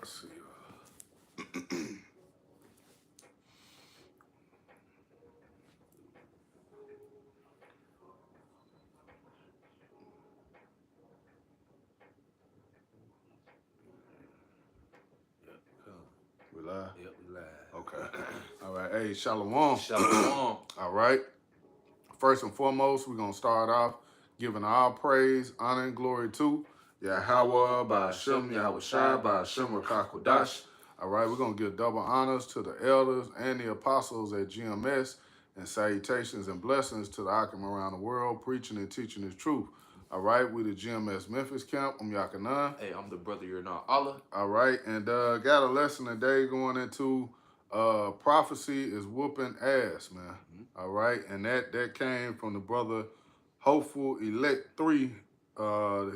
Let's see. We live? Yep, we live. Okay. All right. Hey, Shalom. Shalom. All right. First and foremost, we're going to start off giving all praise, honor, and glory to Yahweh, Ba'ashem, Yahushua, Ba'ashem, Rakakwadash. All right, we're going to give double honors to the elders and the apostles at GMS, and salutations and blessings to the Akim around the world, preaching and teaching the truth. All right, we the GMS Memphis camp. I'm Yakanan. Hey, I'm the brother you're not Allah. All right, and got a lesson today going into prophecy is whooping ass, man. All right, and that came from the brother Hopeful Elect 3,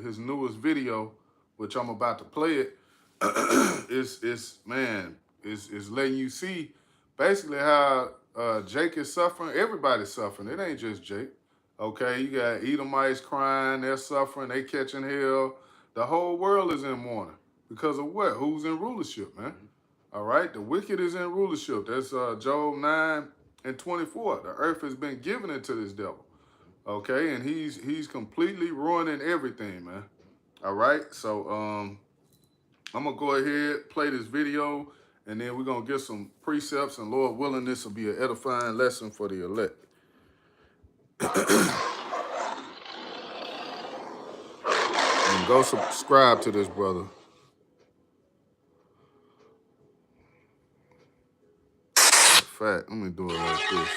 his newest video, which I'm about to play it. It's letting you see basically how Jake is suffering. Everybody's suffering. It ain't just Jake. Okay, you got Edomites crying, they're suffering, they catching hell. The whole world is in mourning. Because of what? Who's in rulership, man? All right, the wicked is in rulership. That's Job 9:24. The earth has been given into this devil. Okay, and he's completely ruining everything, man. All right, so I'm gonna go ahead, play this video, and then we're gonna get some precepts, and Lord willing, this will be an edifying lesson for the elect. And go subscribe to this brother. In fact, let me do it like this.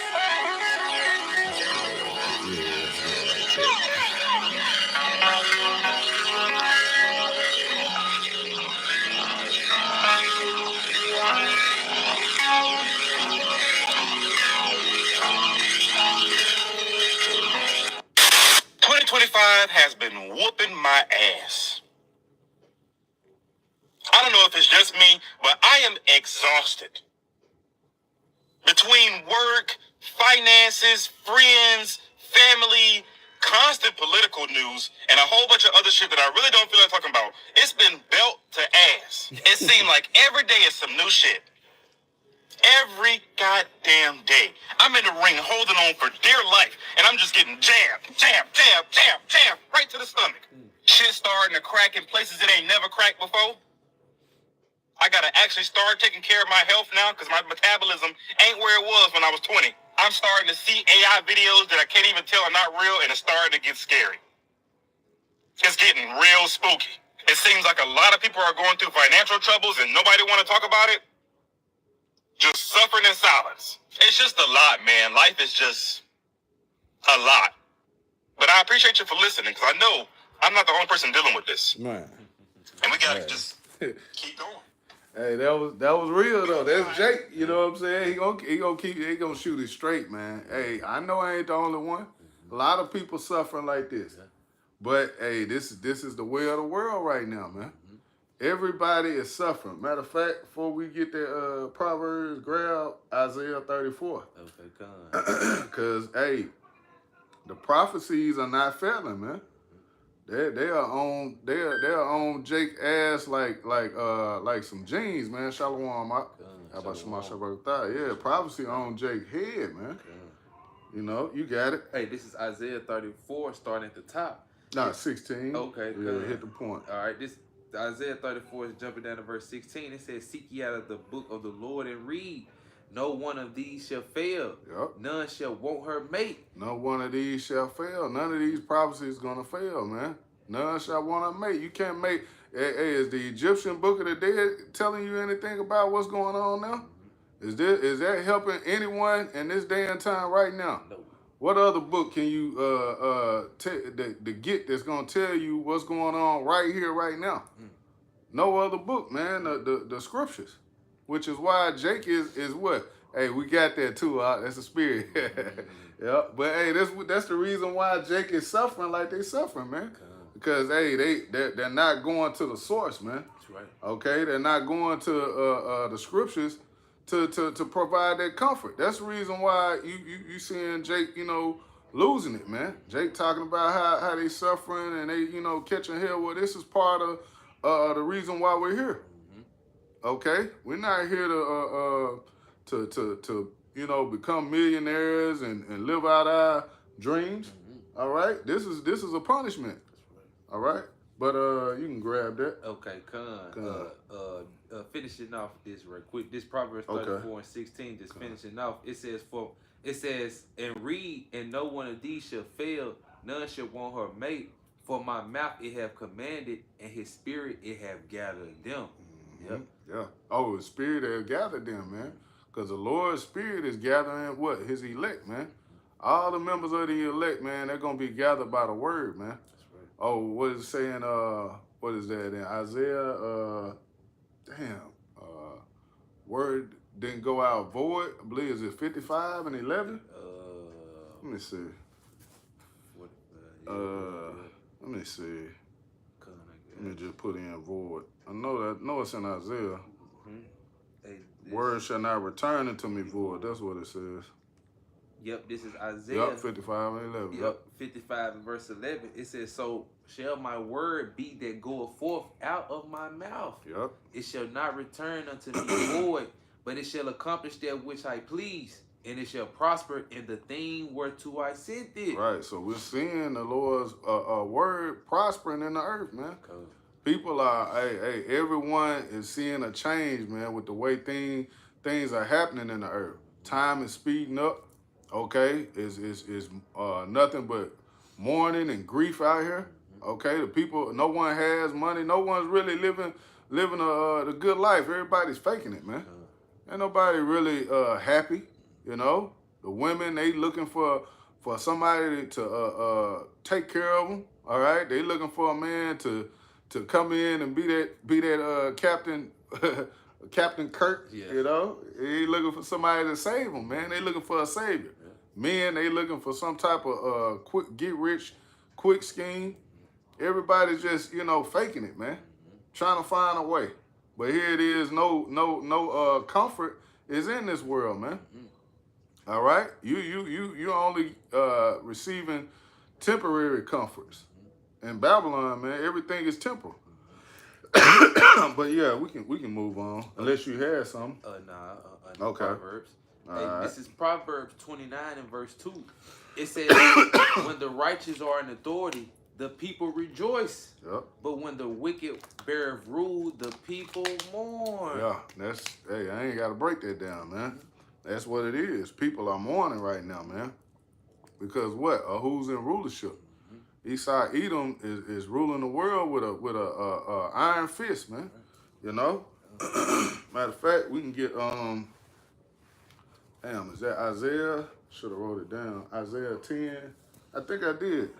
Has been whooping my ass. I don't know if it's just me, but I am exhausted. Between work, finances, friends, family, constant political news, and a whole bunch of other shit that I really don't feel like talking about, it's been belt to ass. It seemed like every day is some new shit. Every goddamn day. I'm in the ring holding on for dear life, and I'm just getting jabbed, right to the stomach. Shit starting to crack in places it ain't never cracked before. I gotta actually start taking care of my health now because my metabolism ain't where it was when I was 20. I'm starting to see AI videos that I can't even tell are not real, and it's starting to get scary. It's getting real spooky. It seems like a lot of people are going through financial troubles and nobody want to talk about it. Just suffering in silence. It's just a lot, man. Life is just a lot. But I appreciate you for listening because I know I'm not the only person dealing with this. Man. And we gotta just keep going. Hey, that was real though. That's Jake. You know what I'm saying? He gonna shoot it straight, man. Hey, I know I ain't the only one. A lot of people suffering like this. But hey, this is the way of the world right now, man. Everybody is suffering. Matter of fact, before we get the Proverbs, grab Isaiah 34. Okay, come. Because, hey, the prophecies are not failing, man. They are on Jake ass like some jeans, man. Shalom. How about Shema Shabbat? Yeah, prophecy on Jake head, man. You know, you got it. Hey, this is Isaiah 34, starting at the top. Nah, 16. Okay, yeah, hit the point. All right, this Isaiah 34 is jumping down to verse 16. It says, "Seek ye out of the book of the Lord and read. No one of these shall fail. Yep. None shall want her mate. No one of these shall fail. None of these prophecies gonna fail, man. None shall want her mate. You can't make. Hey, is the Egyptian Book of the Dead telling you anything about what's going on now? Is that helping anyone in this day and time right now? No. What other book can you get that's gonna tell you what's going on right here, right now? No other book, man. The scriptures, which is why Jake is what? Hey, we got that too. That's a spirit. Yeah, but hey, that's the reason why Jake is suffering like they suffering, man. Because hey, they're not going to the source, man. That's right. Okay, they're not going to the scriptures to provide that comfort. That's the reason why you seeing Jake, you know, losing it, man. Jake talking about how they suffering and they, you know, catching hell. Well, this is part of the reason why we're here. Okay, we're not here to become millionaires and live out our dreams. All right, this is a punishment. All right, but you can grab that. Okay, Con. Con. Finishing off this real quick. This Proverbs Okay. 34 and 16. Just finishing off. It says, and read, and no one of these shall fail. None shall want her mate. For my mouth it have commanded, and his spirit it have gathered them. Yep. Yeah. Oh, the spirit has gathered them, man. Because the Lord's spirit is gathering what? His elect, man. All the members of the elect, man, they're gonna be gathered by the word, man. That's right. Oh, what is it saying? What is that in Isaiah? Word didn't go out void. I believe is it 55 and 11? Let me see. What, Let me see. Con, I Let me guess. just put in void. I know it's in Isaiah. Hey, this- Word shall not return unto me void. That's what it says. Yep, this is Isaiah. Yep, 55 and 11. Yep, 55 and verse 11. It says, so shall my word be that goeth forth out of my mouth. Yep. It shall not return unto me void, but it shall accomplish that which I please, and it shall prosper in the thing whereto I sent it. Right. So we're seeing the Lord's word prospering in the earth, man. Cool. People are, everyone is seeing a change, man, with the way things are happening in the earth. Time is speeding up. Okay, is nothing but mourning and grief out here. Okay, the people, no one has money. No one's really living the good life. Everybody's faking it, man. Ain't nobody really happy. You know, the women, they looking for somebody to take care of them. All right, they looking for a man to come in and be that Captain Captain Kirk. Yeah. You know, they looking for somebody to save them, man. They looking for a savior. Men, they looking for some type of quick get rich quick scheme. Everybody's just faking it, man, trying to find a way. But here it is, no comfort is in this world, man. All right, you only receiving temporary comforts. In Babylon, man, everything is temporal. But yeah, we can move on unless you had something. Okay. Proverbs. Hey, All this right. is Proverbs 29 and verse 2. It says, when the righteous are in authority, the people rejoice. Yep. But when the wicked beareth rule, the people mourn. Yeah, I ain't got to break that down, man. That's what it is. People are mourning right now, man. Because what? Who's in rulership? Esau Edom is ruling the world with a iron fist, man. You know. Matter of fact, we can get is that Isaiah? Should have wrote it down. Isaiah 10. I think I did.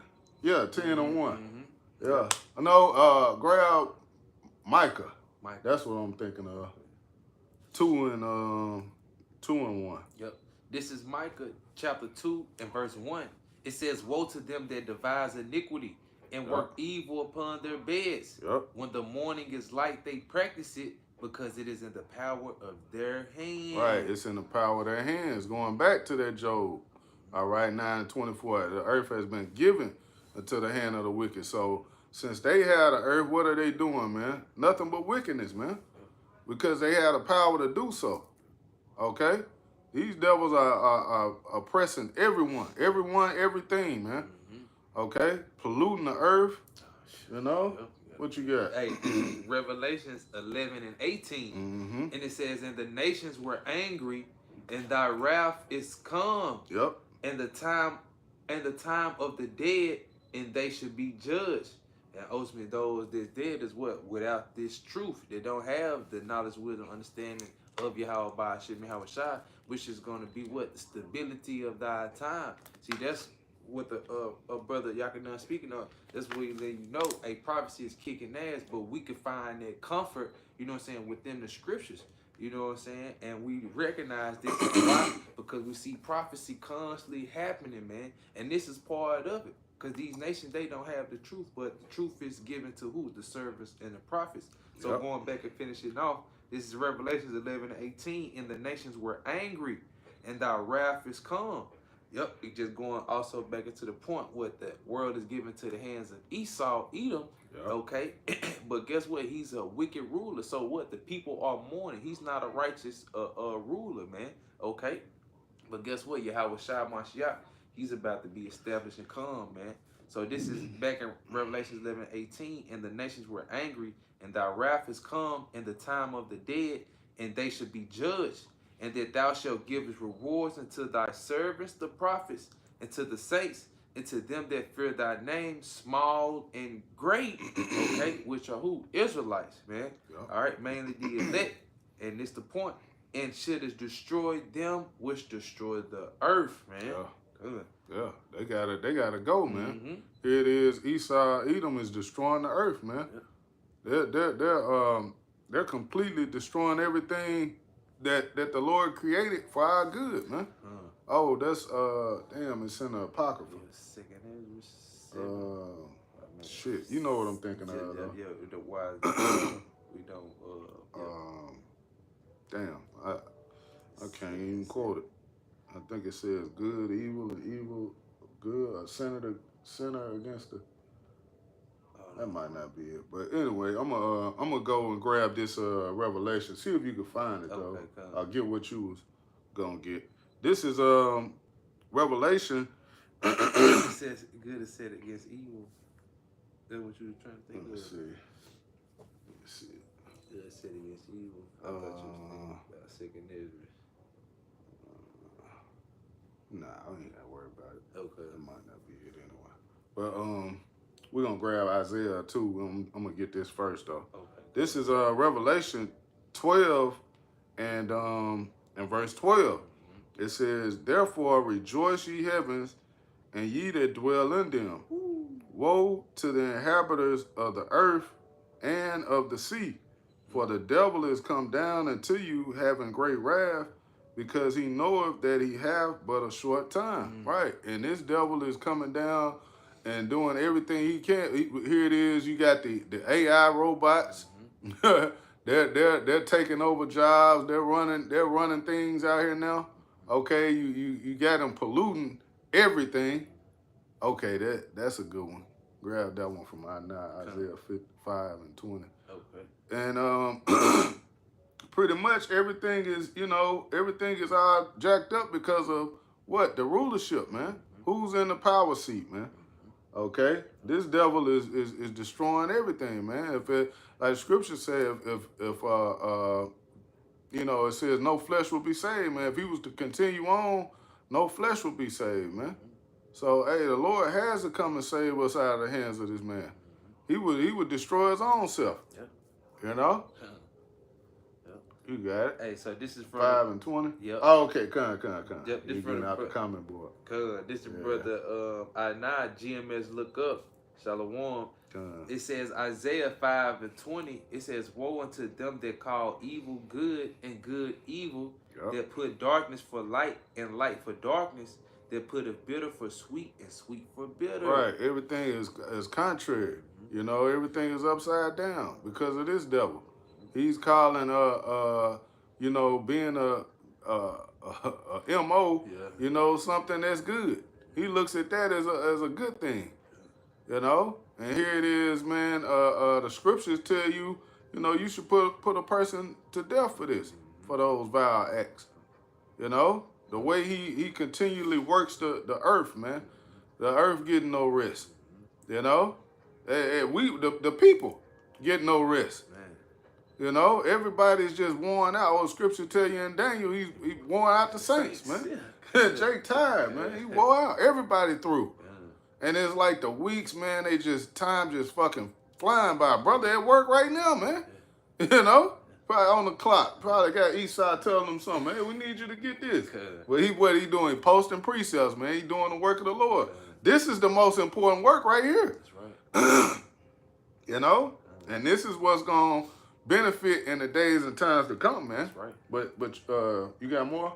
Yeah, 10 and 1. Yeah. I know. Grab Micah. That's what I'm thinking of. 2 and 1. Yep. This is Micah chapter 2 and verse 1. It says, woe to them that devise iniquity and work evil upon their beds. Yep. When the morning is light, they practice it because it is in the power of their hands. Right, it's in the power of their hands. Going back to that Job, all right, 9 and 24, the earth has been given into the hand of the wicked. So since they had the earth, what are they doing, man? Nothing but wickedness, man, because they had the power to do so. Okay, these devils are oppressing everyone, everything, man. Okay, polluting the earth. You know. What you got? Hey, Revelations 11 and 18. And it says, and the nations were angry, and thy wrath is come. Yep. And the time of the dead, and they should be judged. And ultimately, those that's dead is what? Without this truth. They don't have the knowledge, wisdom, understanding of Yahweh Ba'ashim Yahushua, which is going to be what? The stability of thy time. See, that's what the brother Yakanan speaking of. That's what he let you know. A prophecy is kicking ass, but we can find that comfort, you know what I'm saying, within the scriptures. You know what I'm saying? And we recognize this. Why? Because we see prophecy constantly happening, man. And this is part of it. Because these nations, they don't have the truth, but the truth is given to who? The servants and the prophets. So going back and finishing off, this is Revelations 11 and 18. And the nations were angry, and thy wrath is come. Yep, it just going also back into the point what the world is given to the hands of Esau, Edom. Yep. Okay, but guess what? He's a wicked ruler. So what? The people are mourning. He's not a righteous ruler, man. Okay, but guess what? Yahweh Shai Mashiach, he's about to be established and come, man. So this is back in Revelation 11:18, and the nations were angry, and thy wrath is come in the time of the dead, and they should be judged, and that thou shalt give his rewards unto thy servants, the prophets, and to the saints, and to them that fear thy name, small and great, okay, which are who? Israelites, man. Yeah. All right, mainly the elect, and this the point. And shouldest destroy them which destroy the earth, man. Yeah. Good. Yeah, they gotta go, man. Mm-hmm. Here it is. Esau, Edom is destroying the earth, man. They're completely destroying everything that the Lord created for our good, man. Oh, that's damn, it's in the Apocrypha. Shit, you know what I'm thinking of, though. Yeah, the wise. We don't. Damn, I can't even quote it. I think it says good, evil, and evil, good. A sinner against the. That might not be it, but anyway, I'm gonna go and grab this Revelation. See if you can find it though. Okay, I'll get what you was gonna get. This is Revelation. It says good is said against evil. That's what you were trying to think Let me of. see. Good is said against evil. I thought you was thinking about second Ezra. Nah, I ain't gotta worry about it. Okay. It might not be it anyway. But we're gonna grab Isaiah too. I'm gonna get this first though. Okay. This is Revelation 12 and verse 12. It says, "Therefore rejoice ye heavens, and ye that dwell in them. Woe to the inhabitants of the earth and of the sea, for the devil is come down unto you, having great wrath, because he knoweth that he hath but a short time." Right, and this devil is coming down and doing everything he can. Here it is. You got the AI robots. They're taking over jobs. They're running things out here now. Okay, you got them polluting everything. Okay, that's a good one. Grab that one from Isaiah 55 and 20. Okay. And pretty much everything is all jacked up because of what? The rulership, man. Who's in the power seat, man? Okay, this devil is destroying everything, man. If it, like Scripture says, if it says no flesh will be saved, man. If he was to continue on, no flesh will be saved, man. So hey, the Lord has to come and save us out of the hands of this man. He would destroy his own self. Yeah. You know. Yep. You got it. Hey, so this is from 5 and 20. Yep. Oh, okay. Come. Yep, this You from getting out the comment board. This is brother Anah GMS look up. Shalom. It says Isaiah 5 and 20. It says, "Woe unto them that call evil good and good evil, that put darkness for light and light for darkness, that put a bitter for sweet and sweet for bitter." Right. Everything is contrary. You know, everything is upside down because of this devil. He's calling being a MO, something that's good. He looks at that as a good thing. You know? And here it is, man. The scriptures tell you, you should put a person to death for this, for those vile acts. You know? The way he continually works the earth, man. The earth getting no rest. You know? The people get no rest. You know, everybody's just worn out. Old Scripture tell you in Daniel, he wore out the saints, man. Jake tired, man. He wore out. Everybody through. And it's like the weeks, man, time just fucking flying by. Brother at work right now, man. You know? Probably on the clock. Probably got Eastside telling him something. Hey, we need you to get this. Well, what he doing? He posting precepts, man. He doing the work of the Lord. This is the most important work right here. That's right. You know? And this is what's going to benefit in the days and times to come, man. That's right. But you got more?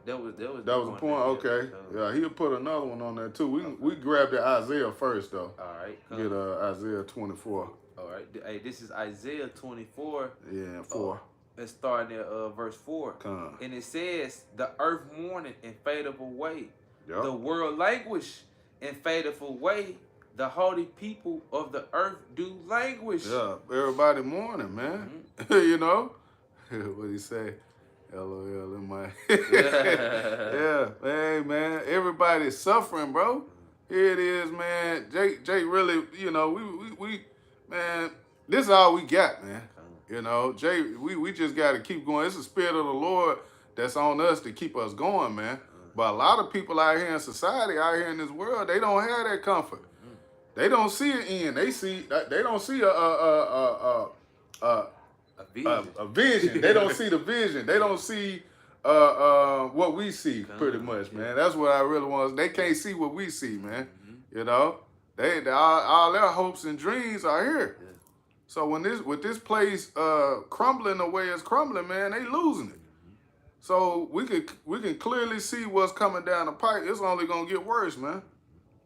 That was a point. Okay. Yeah, he'll put another one on there too. We grabbed the Isaiah first though. All right. Get Isaiah 24. All right. Hey, this is Isaiah 24. Yeah, 4. It's starting at verse 4. Come. And it says, "The earth mourneth and fadeth away. Yep. The world languish and fadeth away. The haughty people of the earth do languish. Yeah, everybody mourning, man. Mm-hmm. You know? What he say? LOL in my yeah, hey man, everybody's suffering, bro. Here it is, man. Jake really, you know, we man, this is all we got, man. You know, Jay, we just gotta keep going. It's the spirit of the Lord that's on us to keep us going, man. But a lot of people out here in society, out here in this world, they don't have that comfort. They don't see an end. They don't see a vision. They don't see the vision. They don't see what we see, pretty much, man. That's what I really want. They can't see what we see, man. You know, they all their hopes and dreams are here. So with this place crumbling the way it's crumbling, man, they losing it. So we can clearly see what's coming down the pipe. It's only gonna get worse, man.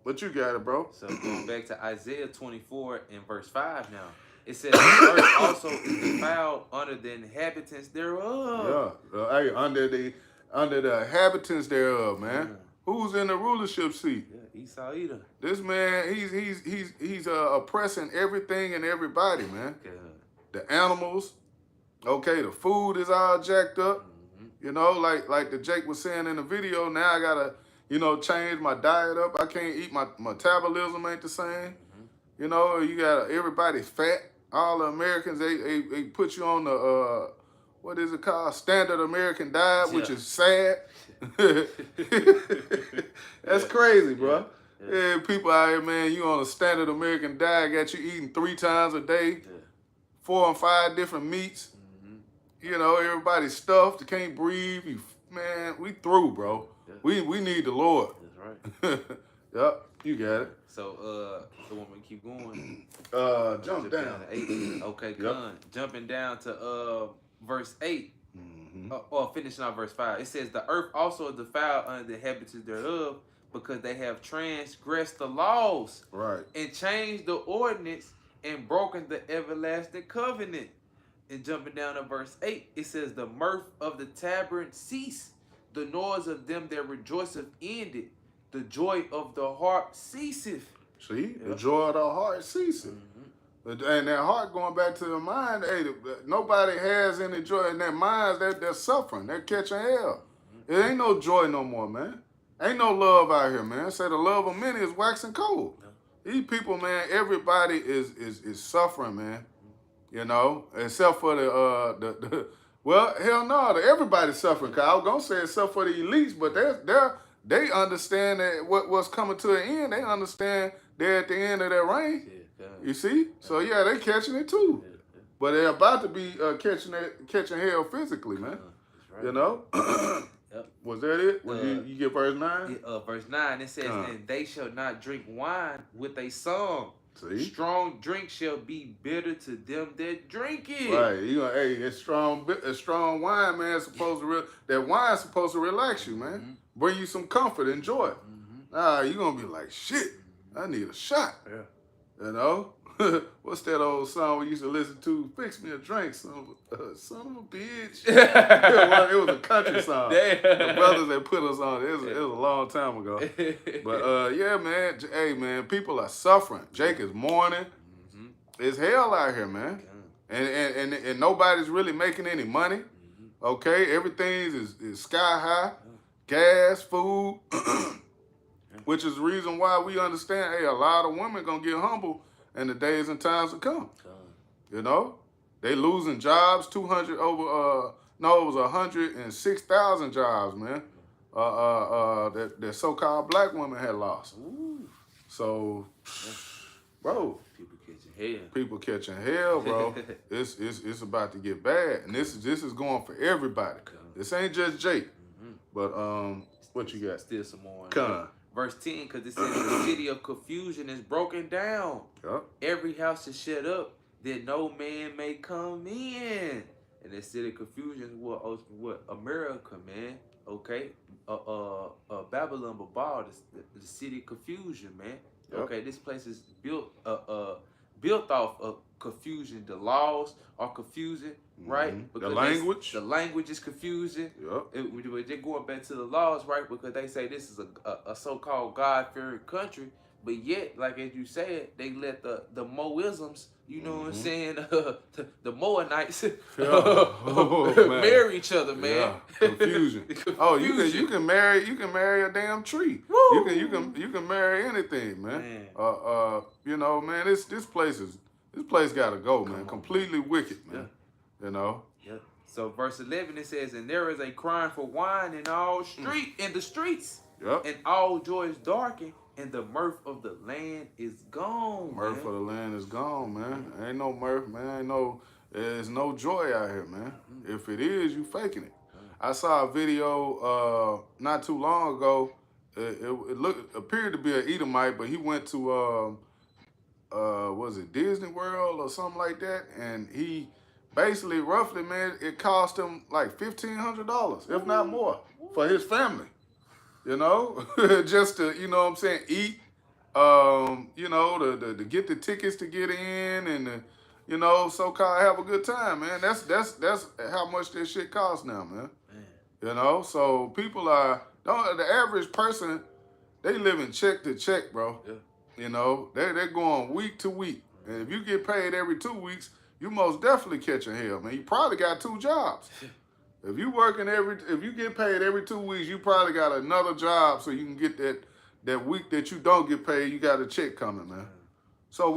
But you got it, bro. So going back to Isaiah 24 and verse 5 now. It says, the earth also is defiled under the inhabitants thereof. Yeah. Hey, under the inhabitants thereof, man. Who's in the rulership seat? Yeah, Esau Edom. This man, he's oppressing everything and everybody, man. God. The animals, okay, the food is all jacked up. You know, like the Jake was saying in the video, now I gotta, you know, change my diet up. I can't eat, my metabolism ain't the same. You know, you got everybody's fat. All the Americans, they put you on the what is it called? Standard American diet, which is sad. That's crazy, bro. Yeah, people out here, man, you on a standard American diet, got you eating 3 times a day, 4 and 5 different meats. You know, everybody's stuffed, can't breathe. Man, we through, bro. We need the Lord. That's right. Yep, you got it. So, the woman keep going. Jump down. To 8. Okay, good. Jumping down to verse 8. Or finishing on verse 5. It says, the earth also is defiled under the inhabitants thereof, because they have transgressed the laws. Right. And changed the ordinance and broken the everlasting covenant. And jumping down to verse 8, it says, the mirth of the tabernacle ceased, the noise of them that rejoiceth ended, the joy of the harp ceaseth. See, the joy of the heart ceaseth. And that heart going back to the mind, hey, nobody has any joy in their minds. They're suffering. They're catching hell. It ain't no joy no more, man. Ain't no love out here, man. Say the love of many is waxing cold. These people, man, everybody is suffering, man. You know, except for the well, hell no, everybody's suffering. Cause I was gonna say except for the elites, but they understand that what's coming to an end. They understand they're at the end of their reign. You see? So yeah, they catching it too. But they're about to be catching hell physically, man. Right. You know? Was that it? You get verse 9? Verse 9, it says, and they shall not drink wine with a song. See? Strong drink shall be bitter to them that drink it. Right. You gonna, hey, it's strong wine, man. That wine's supposed to relax you, man. Bring you some comfort and joy. You gonna be like, shit, I need a shot. Yeah. You know? What's that old song we used to listen to? Fix me a drink, son of a bitch. It was a country song. Damn. The brothers that put us on it was a long time ago. But yeah, man. Hey, man, people are suffering. Jake is mourning. It's hell out here, man. And nobody's really making any money. Okay, everything is sky high. Gas, food, which is the reason why we understand. Hey, a lot of women gonna get humble in the days and times to come. You know, they losing jobs. 200 over. No, it was 106,000 jobs, man. That so-called black women had lost. So, bro, people catching hell, bro. It's about to get bad, and this is going for everybody. This ain't just Jake. But what you got? Still some more. Verse 10, because it says the city of confusion is broken down. Yep. Every house is shut up, that no man may come in. And the city of confusion is what America, man. Okay, Babylon, Babal, the city of confusion, man. Yep. Okay, this place is built off of confusion. The laws are confusing, right? Mhm. The Because language. the language is confusing. Yep. They're going back to the laws, right? Because they say this is a so-called God-fearing country, but yet, like as you said, they let the Moisms, you know what I'm saying, the Moabites Oh, man. marry each other, man. Yeah. Confusion. Oh, you can marry a damn tree. Woo! You can marry anything, man. You know, man, this place gotta go, man. Completely wicked, man. You know. Yeah. So verse 11 it says, and there is a crying for wine in all in the streets, Yep. and all joy is darkened, and the mirth of the land is gone. Mirth man. of the land is gone, man. Ain't no mirth, man. There's no joy out here, man. If it is, you faking it. I saw a video not too long ago. It appeared to be an Edomite, but he went to was it Disney World or something like that, and he basically, roughly, man, it cost him like $1,500, if not more, for his family. You know, just to, you know what I'm saying, eat, you know, to get the tickets to get in and, you know, so-called have a good time, man. That's how much this shit costs now, man. You know, so people the average person, they live in check to check, bro. Yeah. You know, they're going week to week. And if you get paid every 2 weeks, you most definitely catching hell, man. You probably got 2 jobs. If you get paid every 2 weeks, you probably got another job so you can get that week that you don't get paid, you got a check coming, man. So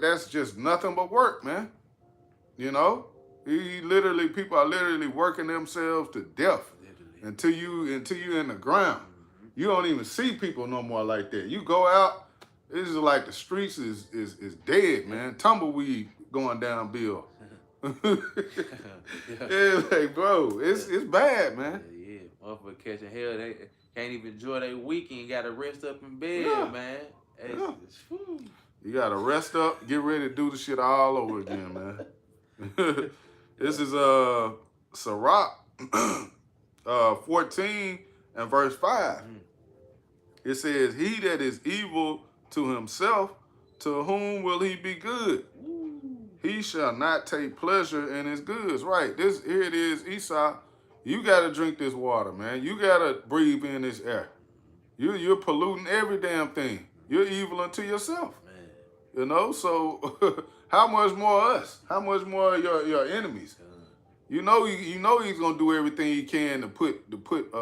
that's just nothing but work, man. You know? People are literally working themselves to death until you in the ground. You don't even see people no more like that. You go out, it's just like the streets is dead, man. Tumbleweed going down Bill. Yeah, like, bro, it's bad, man. Yeah, motherfucker catching hell. They can't even enjoy their weekend. Got to rest up in bed, Yeah. man. Yeah. You gotta rest up, get ready to do the shit all over again, man. This is Sirach 14 and verse 5. It says, "He that is evil to himself, to whom will he be good? He shall not take pleasure in his goods." Right. Here it is, Esau. You gotta drink this water, man. You gotta breathe in this air. You're polluting every damn thing. You're evil unto yourself. Man. You know, so how much more us? How much more your enemies? You know he's gonna do everything he can to put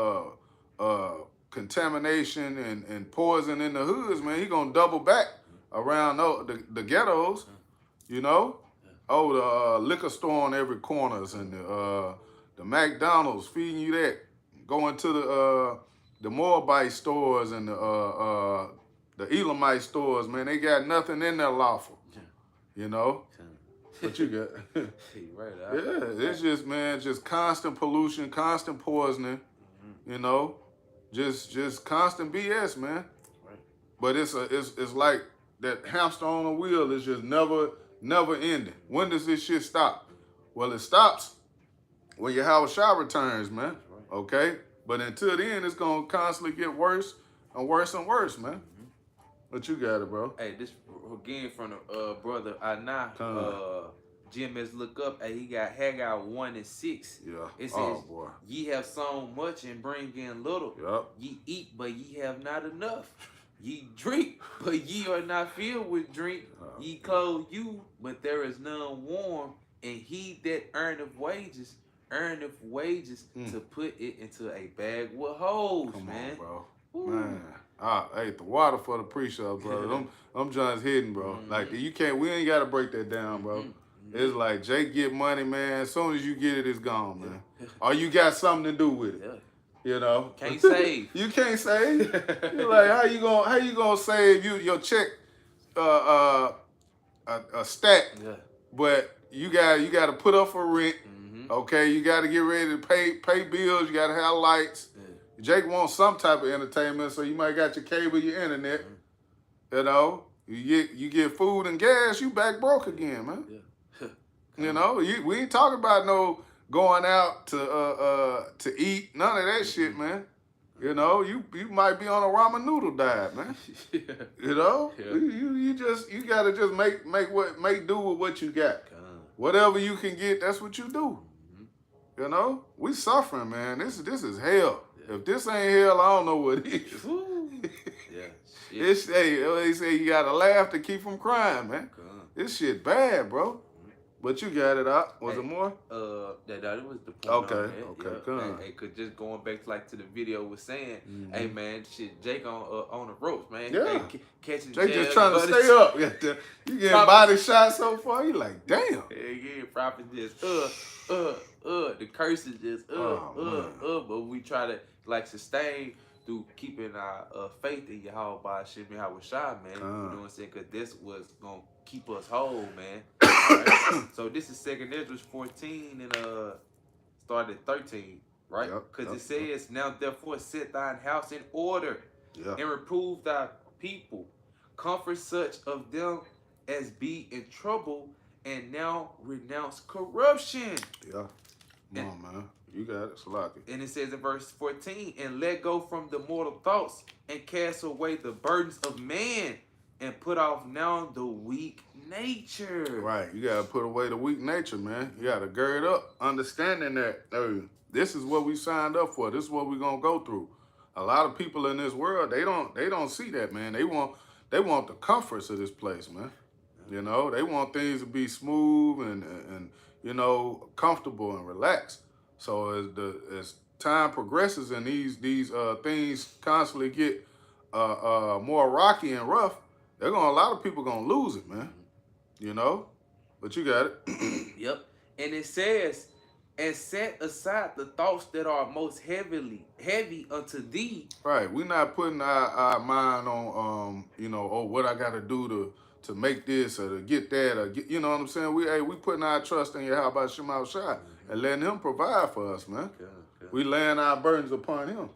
contamination and poison in the hoods, man. He gonna double back around the ghettos, you know. The liquor store on every corners and the McDonald's feeding you that. Going to the Moabite stores and the Elamite stores, man. They got nothing in there lawful, you know. What you got? Right. Yeah, it's just, man, just constant pollution, constant poisoning, you know, just constant BS, man. Right. But it's like that hamster on a wheel is just never ending. When does this shit stop? Well, it stops when Yahweh Shah returns, man. Right. Okay? But until then, it's gonna constantly get worse and worse and worse, man. What you got it, bro? Hey, this again from the brother Anah. GMS look up. Hey, he got Haggai 1 and 6. Yeah. It says, oh boy. Ye have sown much and bring in little. Yep. Ye eat, but ye have not enough. Ye drink, but ye are not filled with drink. Ye clothe you, but there is none warm. And he that earneth wages to put it into a bag with holes, Come man. on, bro. Ooh. Man. I ate the water for the pre-show, bro. I'm just hitting, bro. Like we ain't gotta break that down, bro. It's like Jake get money, man. As soon as you get it, it's gone, man. Or you got something to do with it. Yeah. You know? Can't save. You can't save. You're like, how you gonna save your check a stack, but you gotta put up for rent. Okay, you gotta get ready to pay bills, you gotta have lights. Jake wants some type of entertainment, so you might got your cable, your internet. You know, you get food and gas, you back broke again, man. You know, we ain't talking about no going out to eat, none of that shit, man. You know, you might be on a ramen noodle diet, man. Yeah. You know, Yeah. you gotta just make do with what you got. Whatever you can get, that's what you do. You know, we suffering, man. This is hell. Yeah. If this ain't hell, I don't know what is. Yeah. It's they say you gotta laugh to keep from crying, man. This shit bad, bro. But you got it out. Was it more? That was the point. Okay, Hey, cause just going back to the video was saying, hey man, shit, Jake on the ropes, man. Yeah. Hey, catching They jabs, just trying to buddy. stay up. You getting body shots so far, you like, damn. Yeah, prophet just the curses just but we try to like sustain through keeping our faith in Yahweh by Shimmy Hawashai, man. You know what I'm saying? Cause this was gonna keep us whole, man. Right? So this is 2nd Ezra 14 and started at 13, right? Because it says, now therefore set thine house in order and reprove thy people, comfort such of them as be in trouble, and now renounce corruption. Yeah. Come on, man. You got it. Salaki. And it says in verse 14, and let go from the mortal thoughts and cast away the burdens of man and put off now the weak nature. Right. You got to put away the weak nature, man. You got to gird up, understanding that this is what we signed up for. This is what we're going to go through. A lot of people in this world, they don't see that, man. They want the comforts of this place, man. You know, they want things to be smooth and you know, comfortable and relaxed. So as time progresses and these things constantly get more rocky and rough, a lot of people gonna lose it, man. You know, but you got it. Yep. And it says, and set aside the thoughts that are most heavy unto thee. Right. We're not putting our mind on you know, what I gotta do to make this or to get that or get, you know what I'm saying? We putting our trust in Yahweh Shema Shai and letting him provide for us, man. We laying our burdens upon him.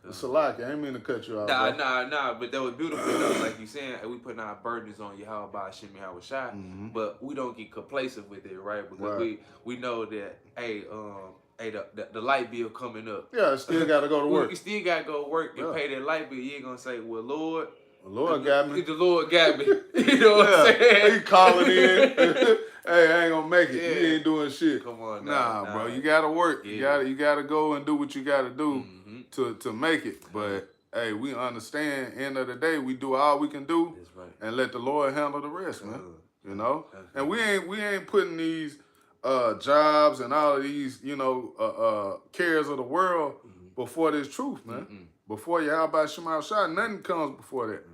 Salaki, I ain't mean to cut you off. Nah, but that was beautiful though. Like you saying, we putting our burdens on Yahweh by Hashem Yahweh Shai, but we don't get complacent with it, right? Because we know that, the light bill coming up. Yeah, still gotta go to work. You still gotta go to work and pay that light bill. You ain't gonna say, well, Lord, the Lord got me. The Lord got me. You know what I'm saying? He calling in. Hey, I ain't gonna make it. You ain't doing shit. Come on, nah, bro. You gotta work. Yeah. You gotta go and do what you gotta do to make it. But hey, we understand. End of the day, we do all we can do, and let the Lord handle the rest, man. You know. And we ain't putting these jobs and all of these, you know, cares of the world before this truth, man. Before Yahweh Shema Shai, nothing comes before that.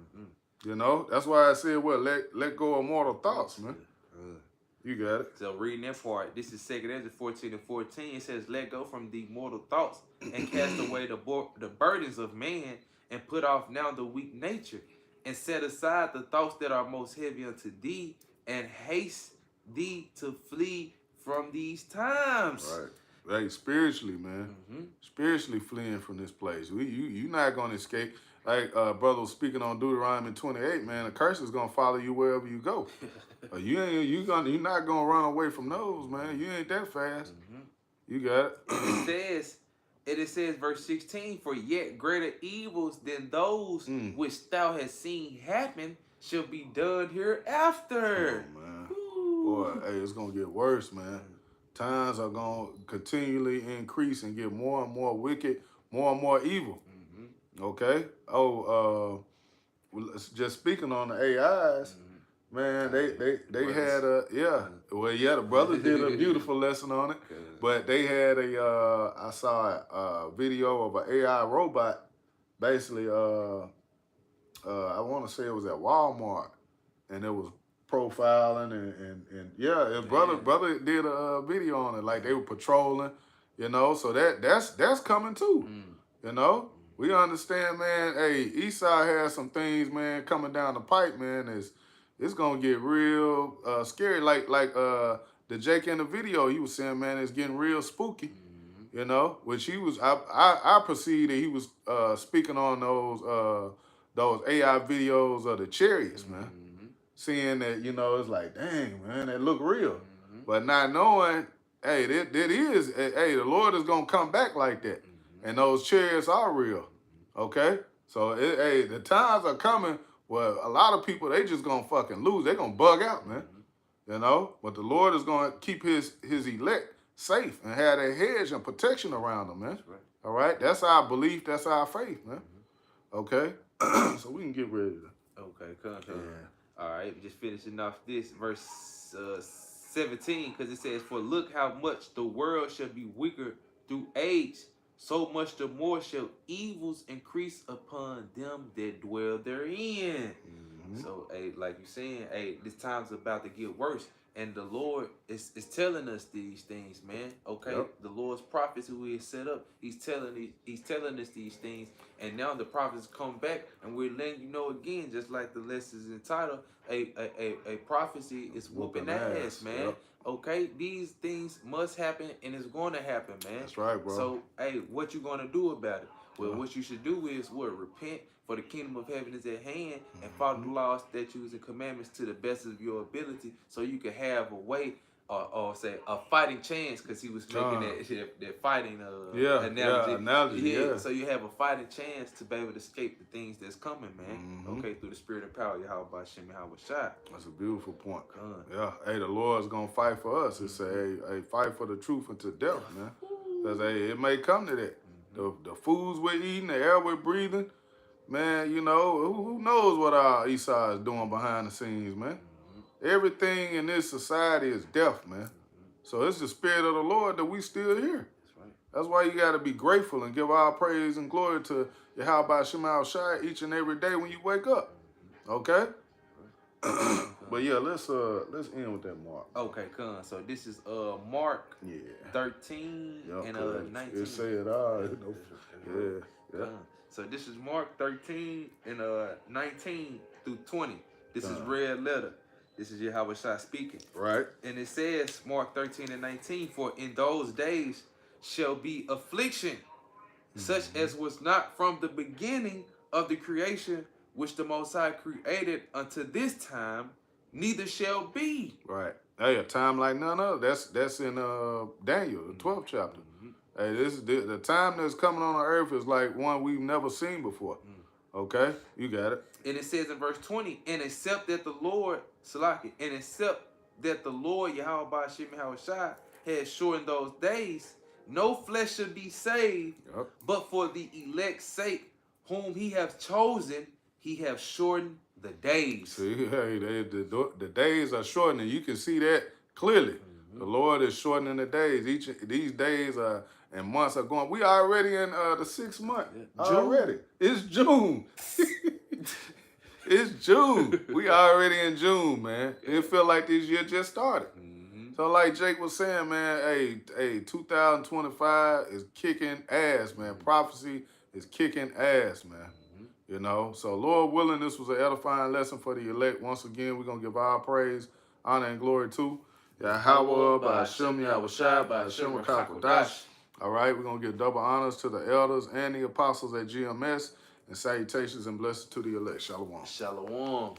You know, that's why I said, well, let go of mortal thoughts, man. You got it. So reading that part, this is 2nd Ezra 14 and 14. It says, let go from the mortal thoughts and cast away the burdens of man and put off now the weak nature and set aside the thoughts that are most heavy unto thee and haste thee to flee from these times. Right. Hey, spiritually, man. Spiritually fleeing from this place. You not gonna escape. Like brother was speaking on Deuteronomy 28, man. The curse is gonna follow you wherever you go. You're not gonna run away from those, man. You ain't that fast. You got it. It says, verse 16, for yet greater evils than those which thou hast seen happen shall be done hereafter. Oh, man. Boy, hey, it's gonna get worse, man. Times are gonna continually increase and get more and more wicked, more and more evil. Okay. Just speaking on the AIs, man. They had the brother did a beautiful lesson on it, but they had I saw a video of an AI robot, basically. I want to say it was at Walmart, and it was profiling and brother did a video on it, like they were patrolling, you know. So that's coming too, you know. We understand, man. Hey, Esau has some things, man, coming down the pipe, man. It's gonna get real scary. Like the Jake in the video, he was saying, man, it's getting real spooky, you know. Which he was, I perceived that he was speaking on those AI videos of the chariots, man. Seeing that, you know, it's like, dang, man, that look real. But not knowing, hey, the Lord is gonna come back like that. And those chariots are real. Okay? So, hey, the times are coming where a lot of people, they just gonna fucking lose. They gonna bug out, man. You know? But the Lord is gonna keep his elect safe and have their hedge and protection around them, man. That's right. All right? That's our belief. That's our faith, man. Okay? So we can get ready to. Okay, come. Yeah. All right, just finishing off this verse 17, because it says, "For look how much the world shall be weaker through age, so much the more shall evils increase upon them that dwell therein." So, hey, like you saying, hey, this time's about to get worse. And the Lord is telling us these things, man. Okay, Yep. the Lord's prophets who He has set up, He's telling us these things, and now the prophets come back, and we're letting you know again, just like the lessons entitled, a prophecy is whooping ass, man. Yep. Okay, these things must happen, and it's going to happen, man. That's right, bro. So, hey, what you gonna do about it? Well, Yeah. what you should do is what? Repent, for the kingdom of heaven is at hand, and follow the laws, statutes, and commandments to the best of your ability, so you can have a way, or say a fighting chance, because he was making that fighting analogy. Yeah. So you have a fighting chance to be able to escape the things that's coming, man. Okay, through the spirit and power, Yahweh Hashem Yahweh Shai. That's a beautiful point. Yeah. Hey, the Lord's gonna fight for us. It's a fight for the truth unto death, man. Because hey, it may come to that. The foods we're eating, the air we're breathing, man, you know, who knows what our Esau is doing behind the scenes, man. Everything in this society is death, man. So it's the spirit of the Lord that we still here. That's right. That's why you got to be grateful and give all praise and glory to Yahweh Shema Shai each and every day when you wake up. Okay? But yeah, let's end with that Mark. Okay, come. So this is Mark Yeah. 13 and 19. It say it all. You know. Yeah. So this is Mark 13 and 19 through 20. This is red letter. This is Yahweh Shai speaking. Right. And it says, Mark 13 and 19, "For in those days shall be affliction, such as was not from the beginning of the creation which the Most High created unto this time, neither shall be." Right. Hey, a time like none other. That's in Daniel, the 12th chapter. Hey, this is the time that's coming on the earth is like one we've never seen before. Okay, you got it. And it says in verse 20, "And except that the Lord, Salaki, and except that the Lord Yahweh Hashem Yahweh Shai had shortened those days, no flesh should be saved, Yep. but for the elect's sake, whom He hath chosen, He hath shortened the days." See, hey, the days are shortening. You can see that clearly. The Lord is shortening the days. These days and months are going. We already in the 6th month. Already. It's June. It's June. We already in June, man. It feel like this year just started. So like Jake was saying, man, hey, 2025 is kicking ass, man. Prophecy is kicking ass, man. You know, so Lord willing, this was an edifying lesson for the elect. Once again, we're going to give our praise, honor, and glory to Yahweh, by Hashem, Yahweh Shai, by Hashem, Rakakodash. All right, we're going to give double honors to the elders and the apostles at GMS, and salutations and blessings to the elect. Shalom. Shalom.